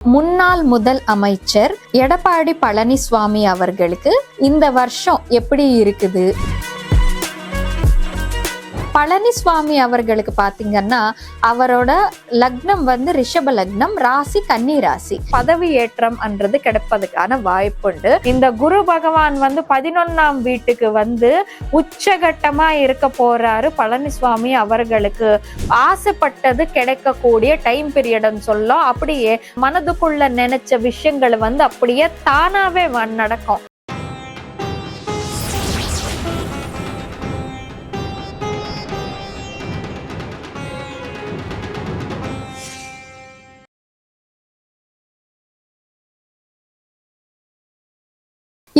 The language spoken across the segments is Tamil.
முன்னாள் முதல் அமைச்சர் எடப்பாடி பழனிசாமி அவர்களுக்கு இந்த வருஷம் எப்படி இருக்குது? பழனிசாமி அவர்களுக்கு பாத்தீங்கன்னா அவரோட லக்னம் வந்து ரிஷப லக்னம், ராசி கன்னி ராசி. பதவி ஏற்றம் என்றது கிடைப்பதுக்கான வாய்ப்புண்டு. இந்த குரு பகவான் வந்து 11ஆம் வீட்டுக்கு வந்து உச்சகட்டமா இருக்க போறாரு. பழனிசாமி அவர்களுக்கு ஆசைப்பட்டது கிடைக்கக்கூடிய டைம் பீரியட்னு சொல்லும். அப்படியே மனதுக்குள்ள நினைச்ச விஷயங்கள் வந்து அப்படியே தானாவே நடக்கும்.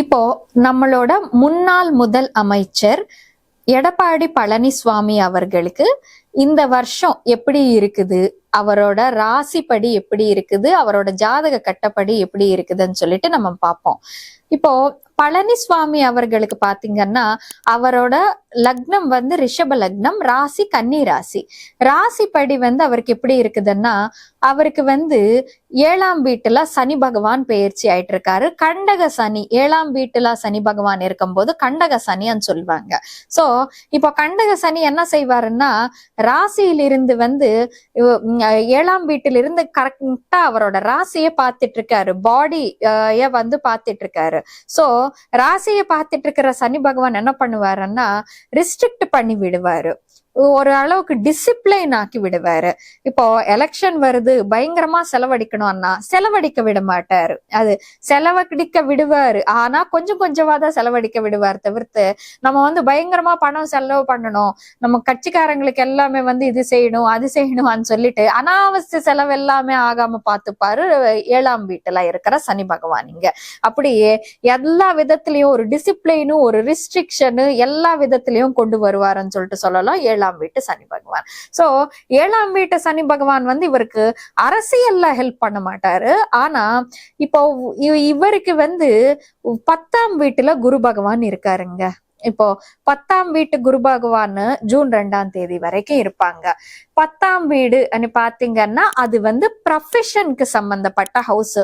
இப்போ நம்மளோட முன்னாள் முதல் அமைச்சர் எடப்பாடி பழனிசாமி அவர்களுக்கு இந்த வருஷம் எப்படி இருக்குது, அவரோட ராசிப்படி எப்படி இருக்குது, அவரோட ஜாதக கட்டப்படி எப்படி இருக்குதுன்னு சொல்லிட்டு நம்ம பார்ப்போம். இப்போ பழனிசாமி அவர்களுக்கு பாத்தீங்கன்னா அவரோட லக்னம் வந்து ரிஷப லக்னம், ராசி கன்னி ராசி. ராசிப்படி வந்து அவருக்கு எப்படி இருக்குதுன்னா அவருக்கு வந்து 7ஆம் வீட்டுல சனி பகவான் பெயர்ச்சி ஆயிட்டு இருக்காரு. கண்டக சனி, 7ஆம் வீட்டுல சனி பகவான் இருக்கும்போது கண்டக சனின்னு சொல்லுவாங்க. சோ இப்போ கண்டக சனி என்ன செய்வாருன்னா ராசியிலிருந்து வந்து 7ஆம் வீட்டிலிருந்து கரெக்டா அவரோட ராசியை பார்த்துட்டு இருக்காரு, பாடிய வந்து பார்த்துட்டு இருக்காரு. சோ ராசியை பார்த்துட்டு இருக்கிற சனி பகவான் என்ன பண்ணுவாருன்னா ரிஸ்ட்ரிக்ட் பண்ணி விடுவாரு, ஒரு அளவுக்கு டிசிப்ளைன் ஆக்கி விடுவாரு. இப்போ எலெக்ஷன் வருது, பயங்கரமா செலவழிக்கணும்னா செலவழிக்க விட மாட்டாரு. அது செலவழிக்க விடுவாரு, ஆனா கொஞ்சம் கொஞ்சமா தான் செலவழிக்க விடுவார். தவிர்த்து நம்ம வந்து பயங்கரமா பணம் செலவு பண்ணணும், நம்ம கட்சிக்காரங்களுக்கு எல்லாமே வந்து இது செய்யணும் அது செய்யணும்னு சொல்லிட்டு அனாவசிய செலவு எல்லாமே ஆகாம பார்த்துப்பாரு 7ஆம் வீட்டுல இருக்கிற சனி பகவான். இங்க அப்படியே எல்லா விதத்திலயும் ஒரு டிசிப்ளைனும் ஒரு ரிஸ்ட்ரிக்ஷனு எல்லா விதத்திலயும் கொண்டு வருவாருன்னு சொல்லிட்டு சொல்லலாம் 7ஆம் வீட்டு சனி பகவான். சோ 7ஆம் வீட்டு சனி பகவான் வந்து இவருக்கு அரசியல்ல ஹெல்ப் பண்ண மாட்டாரு. ஆனா இப்போ இவருக்கு வந்து 10ஆம் வீட்டுல குரு பகவான் இருக்காருங்க. இப்போ 10ஆம் வீட்டு குரு பகவான் ஜூன் 2ஆம் தேதி வரைக்கும் இருப்பாங்க. 10ஆம் வீடு பாத்தீங்கன்னா அது வந்து ப்ரொஃபஷனுக்கு சம்பந்தப்பட்ட ஹவுஸ்.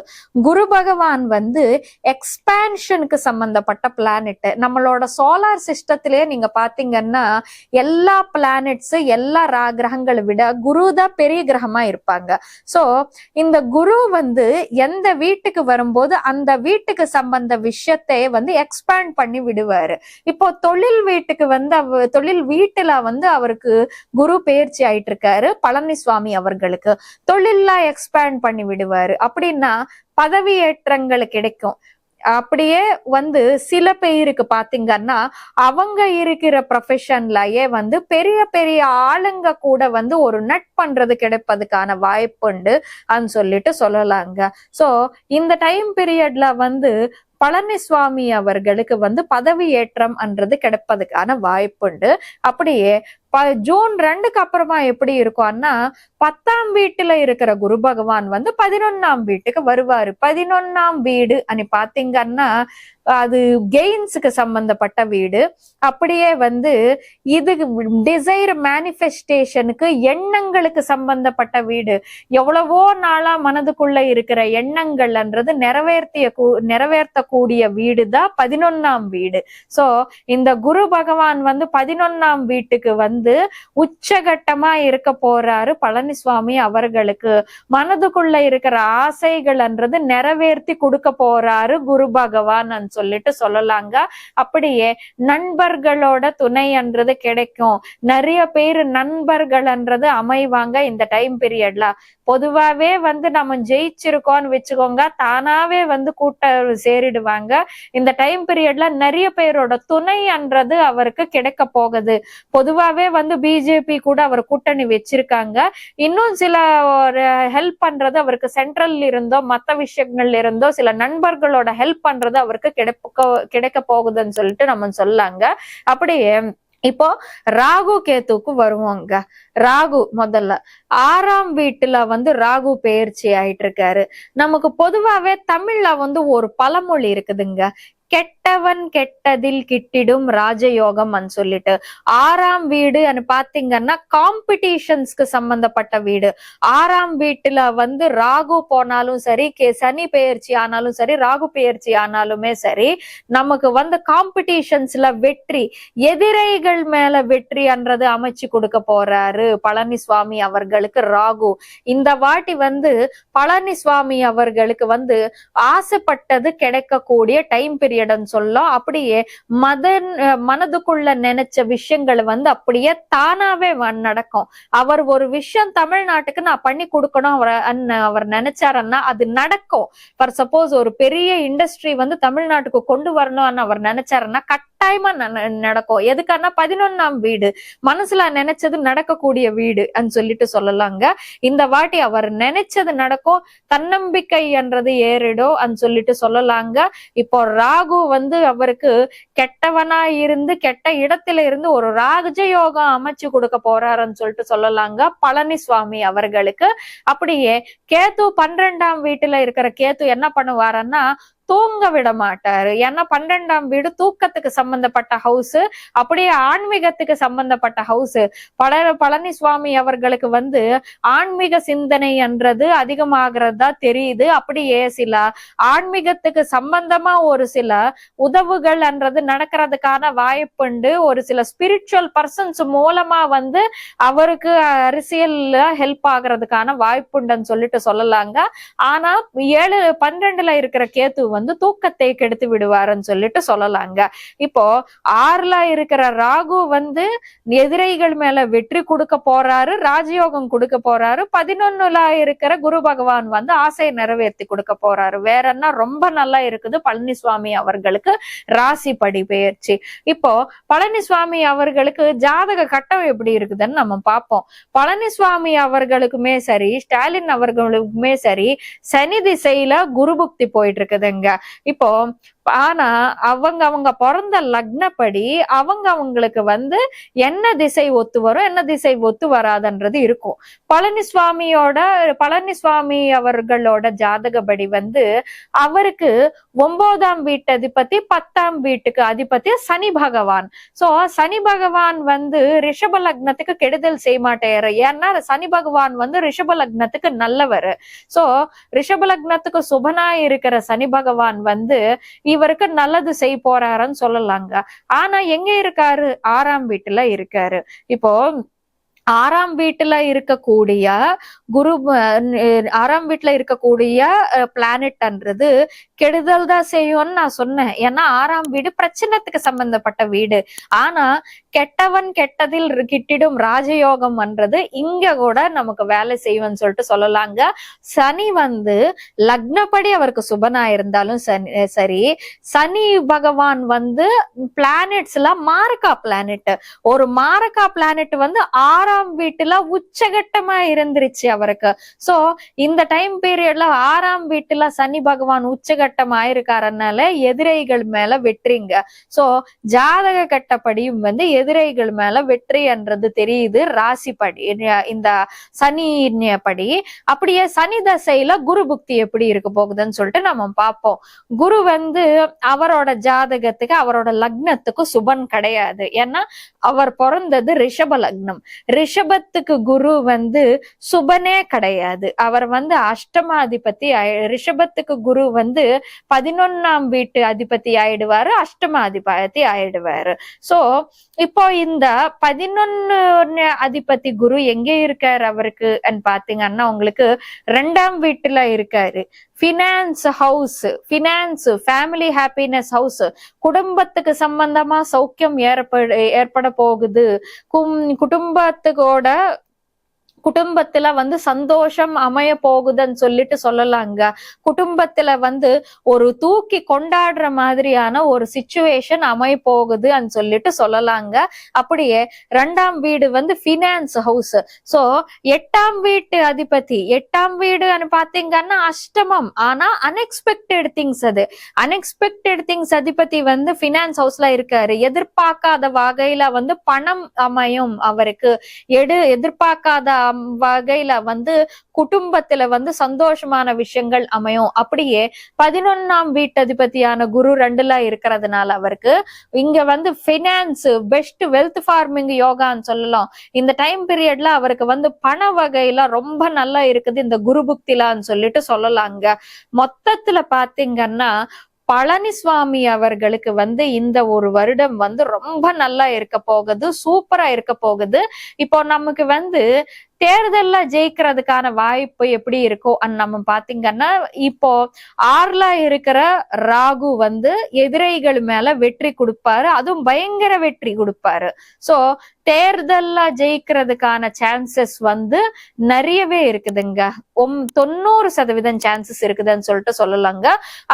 குரு பகவான் வந்து எக்ஸ்பான்ஷனுக்கு சம்பந்தப்பட்ட பிளானட். நம்மளோட சோலார் சிஸ்டத்திலேயே நீங்க பாத்தீங்கன்னா எல்லா பிளானட்ஸ் எல்லா கிரகங்களை விட குரு தான் பெரிய கிரகமா இருப்பாங்க. சோ இந்த குரு வந்து எந்த வீட்டுக்கு வரும்போது அந்த வீட்டுக்கு சம்பந்த விஷயத்தை வந்து எக்ஸ்பேண்ட் பண்ணி விடுவாரு. இப்போ தொழில் வீட்டுக்கு வந்து தொழில் வீட்டுல வந்து அவருக்கு குரு பெயர்ச்சி ஆயிட்டு இருக்காரு. பழனிசாமி அவர்களுக்கு தொழிலா எக்ஸ்பேண்ட் பண்ணி விடுவாரு. அப்படின்னா பதவி ஏற்றங்கள் கிடைக்கும். அப்படியே வந்து சில பேருக்கு பாத்தீங்கன்னா அவங்க இருக்கிற ப்ரொஃபஷன்லயே வந்து பெரிய பெரிய ஆளுங்க கூட வந்து ஒரு நட் பண்றது கிடைப்பதுக்கான வாய்ப்புண்டு சொல்லிட்டு சொல்லலாங்க. சோ இந்த டைம் பீரியட்ல வந்து பழனிசாமி அவர்களுக்கு வந்து பதவி ஏற்றம் என்றது கிடைப்பதுக்கான வாய்ப்புண்டு. அப்படியே ஜூன் 2க்கு அப்புறமா எப்படி இருக்கும்னா 10ஆம் வீட்டுல இருக்கிற குரு பகவான் வந்து 11ஆம் வீட்டுக்கு வருவாரு. 11ஆம் வீடு பாத்தீங்கன்னா அது கெயின்ஸுக்கு சம்பந்தப்பட்ட வீடு. அப்படியே வந்து இது டிசைர் மேனிஃபெஸ்டேஷனுக்கு எண்ணங்களுக்கு சம்பந்தப்பட்ட வீடு. எவ்வளவோ நாளா மனதுக்குள்ள இருக்கிற எண்ணங்கள்ன்றது நிறைவேற்றக்கூடிய வீடு தான் 11ஆம் வீடு. சோ இந்த குரு பகவான் வந்து 11ஆம் வீட்டுக்கு வந்து உச்சகட்டமா இருக்க போறாரு. பழனிசாமி அவர்களுக்கு மனதுக்குள்ள இருக்கிற ஆசைகள்ன்றது நிறைவேற்றி கொடுக்க போறாரு குரு பகவான் சொல்லிட்டு சொல்லலாங்க. அப்படியே நண்பர்களோட துணைன்றது கிடைக்கும். நிறைய பேர் நண்பர்கள்ன்றது அமைவாங்க இந்த டைம் பீரியட்ல. பொதுவாவே வந்து நம்ம ஜெயிச்சிருக்கோம்னு வச்சுக்கோங்க, தானாவே வந்து கூட்ட சேரிடுவாங்க. இந்த டைம் பீரியட்ல நிறைய பேரோட துணைன்றது அவருக்கு கிடைக்க போகுது. பொதுவாவே வந்து பிஜேபி கூட அவர் கூட்டணி வச்சிருக்காங்க. இன்னும் சில ஹெல்ப் பண்றது அவருக்கு சென்ட்ரல் இருந்தோ மத்த விஷயங்கள்ல இருந்தோ சில நண்பர்களோட ஹெல்ப் பண்றது அவருக்கு கிடைக்க போகுதுன்னு சொல்லிட்டு நம்ம சொல்லாங்க. அப்படியே இப்போ ராகு கேத்துக்கு வருவாங்க. ராகு முதல்ல 6ஆம் வீட்டுல வந்து ராகு பெயர்ச்சி ஆயிட்டு இருக்காரு. நமக்கு பொதுவாவே தமிழ்ல வந்து ஒரு பழமொழி இருக்குதுங்க, கெட்டவன் கெட்டதில் கிட்டிடும் ராஜயோகம் சொல்லிட்டு 6ஆம் வீடு பாத்தீங்கன்னா காம்படிஷன்ஸ்க்கு சம்பந்தப்பட்ட வீடு. 6ஆம் வீட்டுல வந்து ராகு போனாலும் சரி, சனி பெயர்ச்சி ஆனாலும் சரி, ராகு பெயர்ச்சி ஆனாலுமே சரி, நமக்கு வந்து காம்படிஷன்ஸ்ல வெற்றி, எதிரைகள் மேல வெற்றி என்றது அமைச்சு கொடுக்க போறாரு பழனிசுவாமி அவர்களுக்கு ராகு. இந்த வாட்டி வந்து பழனிசுவாமி அவர்களுக்கு வந்து ஆசைப்பட்டது கிடைக்கக்கூடிய டைம் பீரியட்னு சொல்லலாம். அப்படியே மனதுக்குள்ள நினைச்ச விஷயங்கள் வந்து அப்படியே தானாவே நடக்கும். அவர் ஒரு விஷயம் தமிழ்நாட்டுக்கு நான் பண்ணி கொடுக்கணும் அவர் நினைச்சாருன்னா அது நடக்கும். ஃபார் சப்போஸ் ஒரு பெரிய இண்டஸ்ட்ரி வந்து தமிழ்நாட்டுக்கு கொண்டு வரணும்னு அவர் நினைச்சாருன்னா கட்டாயமா நடக்கும். எதுக்கான 11ஆம் வீடு மனசுல நினைச்சது நடக்கக்கூடிய வீடு சொல்லிட்டு சொல்லலாங்க. இந்த வாட்டி அவர் நினைச்சது நடக்கும், தன்னம்பிக்கை என்றது ஏறிடும் சொல்லிட்டு சொல்லலாங்க. இப்போ ராகு வந்து அவருக்கு கெட்டவனா இருந்து கெட்ட இடத்துல இருந்து ஒரு ராஜயோகம் அமைச்சு கொடுக்க போறாருன்னு சொல்லிட்டு சொல்லலாங்க பழனிசுவாமி அவர்களுக்கு. அப்படியே கேத்து 12ஆம் வீட்டுல இருக்கிற கேத்து என்ன பண்ணுவாருன்னா தூங்க விட மாட்டாரு. ஏன்னா 12ஆம் வீடு தூக்கத்துக்கு சம்பந்தப்பட்ட ஹவுஸ், அப்படியே ஆன்மீகத்துக்கு சம்பந்தப்பட்ட ஹவுஸ். பழனிசுவாமி அவர்களுக்கு வந்து ஆன்மீக சிந்தனை என்றது அதிகமாகிறதா தெரியுது. அப்படியே சில ஆன்மீகத்துக்கு சம்பந்தமா ஒரு சில உதவுகள் என்றது நடக்கிறதுக்கான வாய்ப்புண்டு. ஒரு சில ஸ்பிரிச்சுவல் பர்சன்ஸ் மூலமா வந்து அவருக்கு அரசியல்ல ஹெல்ப் ஆகுறதுக்கான வாய்ப்புண்டுன்னு சொல்லிட்டு சொல்லலாங்க. ஆனா 7-12ல இருக்கிற கேத்து வந்து தூக்கத்தை கெடுத்து விடுவாருன்னு சொல்லிட்டு சொல்லலாங்க. இப்போ 6ல இருக்கிற ராகு வந்து எதிரைகள் மேல வெற்றி கொடுக்க போறாரு, ராஜயோகம் கொடுக்க போறாரு. 11ல இருக்கிற குரு பகவான் வந்து ஆசையை நிறைவேற்றி கொடுக்க போறாரு. வேற என்ன ரொம்ப நல்லா இருக்குது பழனிசுவாமி அவர்களுக்கு ராசிப்படி பெயர்ச்சி. இப்போ பழனிசுவாமி அவர்களுக்கு ஜாதக கட்டம் எப்படி இருக்குதுன்னு நம்ம பார்ப்போம். பழனிசுவாமி அவர்களுக்குமே சரி, ஸ்டாலின் அவர்களுக்குமே சரி, சனி திசையில குரு புக்தி போயிட்டு இருக்குதுங்க. இப்போ ஆனா அவங்க பிறந்த லக்னப்படி அவங்களுக்கு வந்து என்ன திசை ஒத்து வரும், என்ன திசை ஒத்து வராதுன்றது இருக்கும். பழனிசுவாமி அவர்களோட ஜாதகப்படி வந்து அவருக்கு 9ஆம் வீட்டு அதிபதி, 10ஆம் வீட்டுக்கு அதிபதி சனி பகவான். சோ சனி பகவான் வந்து ரிஷப லக்னத்துக்கு கெடுதல் செய்ய மாட்டேற. ஏன்னா சனி பகவான் வந்து ரிஷப லக்னத்துக்கு நல்லவர். சோ ரிஷப லக்னத்துக்கு சுபனா இருக்கிற சனி பகவான் வந்து இவருக்கு நல்லது செய்ய போறாருன்னு சொல்லலாங்க. ஆனா எங்க இருக்காரு? 6ஆம் வீட்டுல இருக்காரு. இப்போ 6ஆம் வீட்டுல இருக்கக்கூடிய குரு, 6ஆம் வீட்டுல இருக்கக்கூடிய பிளானட்ன்றது கெடுதல் தான் செய்யும்னு நான் சொன்னேன். ஏன்னா 6ஆம் வீடு பிரச்சனைக்கு சம்பந்தப்பட்ட வீடு. ஆனா கெட்டவன் கெட்டதில் கிட்டிடும் ராஜயோகம் என்றது இங்க கூட நமக்கு வேலை செய்வோம்னு சொல்லிட்டு சொல்லலாங்க. சனி வந்து லக்னப்படி அவருக்கு சுபனா இருந்தாலும் சரி, சனி பகவான் வந்து பிளானட்ஸ்ல மாரகா பிளானட். ஒரு மாரகா பிளானட் வந்து 6ஆம் வீட்டுல உச்சகட்டமா இருந்துருச்சு அவருக்கு. சோ இந்த டைம் பீரியட்ல 6ஆம் வீட்டுல சனி பகவான் உச்சகட்டம் ஆயிருக்காருனால எதிரைகள் மேல வெற்றிங்க. சோ ஜாதக கட்டப்படியும் வந்து எதிரைகள் மேல வெற்றி என்றது தெரியுது ராசிப்படி, இந்த சனி படி. அப்படியே சனி தசையில குரு புக்தி எப்படி இருக்க போகுதுன்னு சொல்லிட்டு நம்ம பார்ப்போம். குரு வந்து அவரோட ஜாதகத்துக்கு அவரோட லக்னத்துக்கு சுபன் கிடையாது. ஏன்னா அவர் பிறந்தது ரிஷப லக்னம். ரிஷபத்துக்கு குரு வந்து சுபனே கிடையாது. அவர் வந்து அஷ்டமாதிபதி. ரிஷபத்துக்கு குரு வந்து 11ஆம் வீட்டு அதிபதி ஆயிடுவாரு, அஷ்டமாதிபதி ஆயிடுவாரு. சோ இப்போ இந்த 11 அதிபதி குரு எங்க இருக்காரு அவருக்கு பாத்தீங்கன்னா உங்களுக்கு 2ஆம் வீட்டுல இருக்காரு. Finance house, finance, family happiness house, குடும்பத்துக்கு சம்பந்தமா சௌக்கியம் ஏற்பட போகுது. குடும்பத்துல வந்து சந்தோஷம் அமைய போகுதுன்னு சொல்லிட்டு சொல்லலாங்க. குடும்பத்துல வந்து ஒரு தூக்கி கொண்டாடுற மாதிரியான ஒரு சிச்சுவேஷன் அமைய போகுதுன்னு சொல்லிட்டு சொல்லலாங்க. அப்படியே 2ஆம் வீடு வந்து பினான்ஸ் ஹவுஸ். சோ 8ஆம் வீட்டு அதிபதி, 8ஆம் வீடுன்னு பாத்தீங்கன்னா அஷ்டமம். ஆனா அன்எக்ஸ்பெக்டட் திங்ஸ், அது அன்எக்ஸ்பெக்டட் திங்ஸ் அதிபதி வந்து பினான்ஸ் ஹவுஸ்ல இருக்காரு. எதிர்பார்க்காத வகையில வந்து பணம் அமையும் அவருக்கு. எதிர்பார்க்காத வகையில குடும்பத்துல சந்தோஷமான விஷயங்கள் அமையும். அப்படியே 11ஆம் வீட்டதிபதியான குரு 2ல இருக்கிறதுனால அவருக்கு இங்க பினான்ஸ் பெஸ்ட் வெல்த் ஃபார்மிங் யோகான்னு சொல்லலாம். இந்த டைம் பீரியட்ல அவருக்கு பண வகையில ரொம்ப நல்லா இருக்குது இந்த குரு புக்திலான்னு சொல்லிட்டு சொல்லலாங்க. மொத்தத்துல பாத்தீங்கன்னா பழனிசுவாமி அவர்களுக்கு இந்த ஒரு வருடம் ரொம்ப நல்லா இருக்க போகுது, சூப்பரா இருக்க போகுது. இப்போ நமக்கு தேர்தல்ல ஜெயிக்கிறதுக்கான வாய்ப்பு எப்படி இருக்கும் நம்ம பாத்தீங்கன்னா, இப்போ 6ல இருக்கிற ராகு எதிரிகள் மேல வெற்றி கொடுப்பாரு, அதுவும் பயங்கர வெற்றி கொடுப்பாரு. சோ தேர்தல்ல ஜெயிக்கிறதுக்கான சான்சஸ் நிறையவே இருக்குதுங்க. 90% சான்சஸ் இருக்குதுன்னு சொல்லிட்டு சொல்லலாங்க.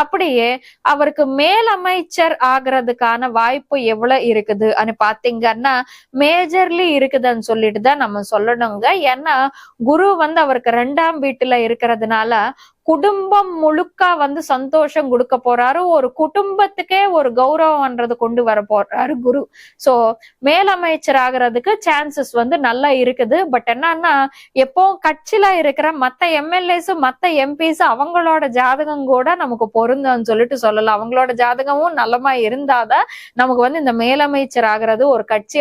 அப்படியே அவருக்கு மேலமைச்சர் ஆகிறதுக்கான வாய்ப்பு எவ்வளவு இருக்குது பாத்தீங்கன்னா மேஜர்லி இருக்குதுன்னு சொல்லிட்டு தான் நம்ம சொல்லணுங்க. ஏன்னா குரு அவருக்கு 2ஆம் வீட்டுல இருக்கிறதுனால குடும்பம் முழுக்க சந்தோஷம் கொடுக்க போறாரு. ஒரு குடும்பத்துக்கே ஒரு கௌரவம்ன்றது கொண்டு வர போறாரு குரு. சோ மேலமைச்சர் ஆகிறதுக்கு சான்சஸ் நல்லா இருக்குது. பட் என்னன்னா எப்போ கட்சியில இருக்கிற மத்த எம்எல்ஏஸ் மத்த எம்பிஸ் அவங்களோட ஜாதகம் கூட நமக்கு பொருந்துன்னு சொல்லிட்டு சொல்லலாம். அவங்களோட ஜாதகமும் நல்லமா இருந்தாதான் நமக்கு இந்த மேலமைச்சர் ஆகிறது, ஒரு கட்சி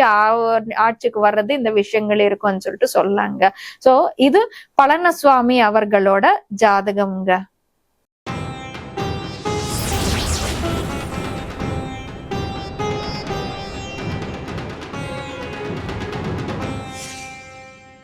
ஆட்சிக்கு வர்றது, இந்த விஷயங்கள் இருக்கும்னு சொல்லிட்டு சொல்லலாங்க. சோ இது பழனிசுவாமி அவர்களோட ஜாதகம்ங்க.